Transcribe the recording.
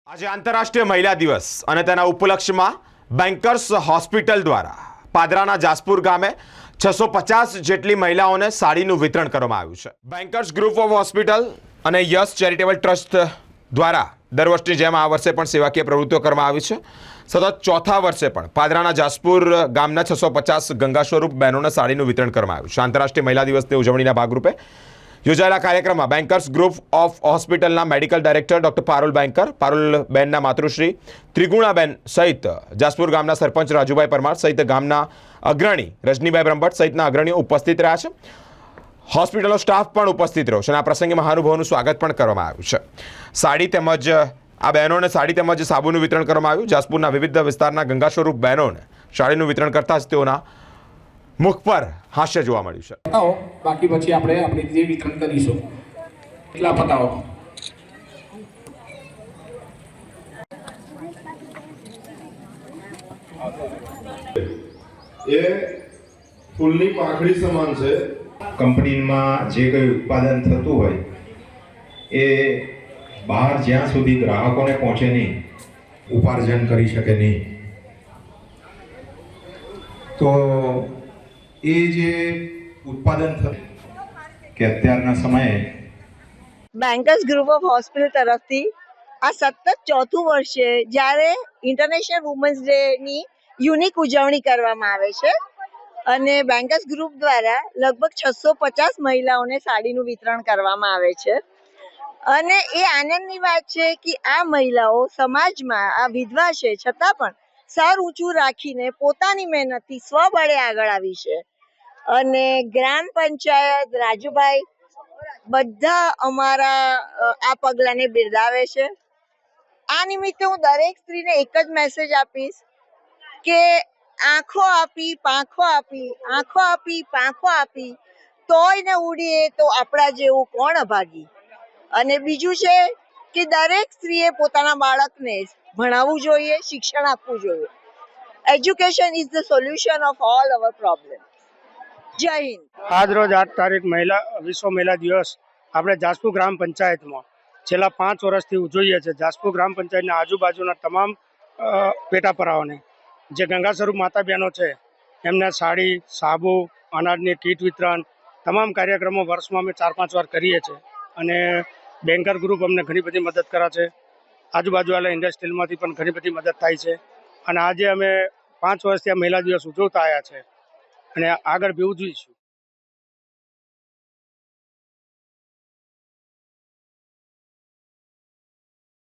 આજે આંતરરાષ્ટ્રીય મહિલા દિવસ અને તેના ઉપલક્ષ્યમાં બેન્કર્સ હોસ્પિટલ દ્વારા પાદરાના જાસપુર ગામે 650 જેટલી મહિલાઓને સાડીનું વિતરણ કરવામાં આવ્યું છે। બેન્કર્સ ગ્રુપ ઓફ હોસ્પિટલ અને યસ ચેરિટેબલ ટ્રસ્ટ દ્વારા દર વર્ષની જેમ આ વર્ષે પણ સેવાકીય પ્રવૃત્તિઓ કરવામાં આવી છે। સતત ચોથા વર્ષે પણ પાદરાના જાસપુર ગામના 650 ગંગા સ્વરૂપ બહેનોને સાડીનું વિતરણ કરવામાં આવ્યું છે। આંતરરાષ્ટ્રીય મહિલા દિવસની ઉજવણીના ભાગરૂપે યોજાયેલા કાર્યક્રમમાં બેન્કર્સ ગ્રુપ ઓફ હોસ્પિટલના medical director doctor Parul Banker, પારુલબેનના માતૃશ્રી ત્રિગુણાબેન સહિત જાસપુર ગામના સરપંચ રાજુભાઈ પરમાર સહિત ગામના અગ્રણી રજનીભાઈ બ્રહ્મભટ્ટ સહિતના અગ્રણીઓ ઉપસ્થિત રહ્યા છે। હોસ્પિટલનો સ્ટાફ પણ ઉપસ્થિત રહ્યો છે અને આ પ્રસંગે મહાનુભાવોનું સ્વાગત પણ કરવામાં આવ્યું છે। સાડી તેમજ આ બહેનોને સાડી તેમજ સાબુનું વિતરણ કરવામાં આવ્યું। જાસપુરના વિવિધ વિસ્તારના ગંગા સ્વરૂપ બહેનોને સાડીનું વિતરણ કરતા જ તેઓના મુખ પર હાસ્ય જોવા મળ્યું છે। પતાવો, બાકી પછી આપણે આપણી રીતે વિતરણ કરીશું। એટલા પતાવો। એ ફૂલની પાંખડી સમાન છે। કંપનીમાં જે કંઈ ઉત્પાદન થતું હોય એ બહાર જ્યાં સુધી ગ્રાહકોને પહોંચે નહીં, ઉપાર્જન કરી શકે નહીં, તો એ જે ઉત્પાદન થતું કે અત્યારના સમયે બેન્કર્સ ગ્રુપ ઓફ હોસ્પિટલ તરફથી આ સતત ચોથું વર્ષ છે જ્યારે ઇન્ટરનેશનલ વુમન્સ ડે ની યુનિક ઉજવણી કરવામાં આવે છે અને બેન્કર્સ ગ્રુપ દ્વારા લગભગ 650 મહિલાઓને સાડીનું વિતરણ કરવામાં આવે છે અને એ આનંદની વાત છે કે આ મહિલાઓ સમાજમાં આ વિધવા છે છતાં પણ સર ઊંચું રાખીને પોતાની મહેનતથી સ્વબળે આગળ આવી છે અને ગ્રામ પંચાયત રાજુભાઈ બધા અમારા આ પગલાને બિરદાવે છે। આ નિમિત્તે હું દરેક સ્ત્રીને એક જ મેસેજ આપીશ કે આંખો આપી પાંખો આપી, આંખો આપી પાંખો આપી, તોય ને ઉડીએ તો આપણા જેવું કોણ અભાગી। અને બીજું છે કે દરેક સ્ત્રીએ પોતાના બાળકને ભણાવવું જોઈએ, શિક્ષણ આપવું જોઈએ। Education is the solution of all our problem. જય હિન્દ। આજ રોજ 8 તારીખ વિશ્વ મહિલા દિવસ આપણે જાસપુર ગ્રામ પંચાયતમાં છેલ્લા 5 વર્ષથી ઉજવીએ છીએ। જાસપુર ગ્રામ પંચાયતના આજુબાજુના તમામ પેટાપરાઓને જે ગંગા સ્વરૂપ માતા બહેનો છે એમને સાડી, સાબુ, અનાજની કીટ વિતરણ તમામ કાર્યક્રમો વર્ષમાં અમે 4-5 વાર કરીએ છીએ અને બેન્કર ગ્રુપ અમને ઘણી બધી મદદ કરે છે। આજુબાજુવાળા ઇન્ડસ્ટ્રીમાંથી પણ ઘણી બધી મદદ થાય છે અને આજે અમે 5 વર્ષથી આ મહિલા દિવસ ઉજવતા આવ્યા છે અને આગળ બી ઉજવીશું।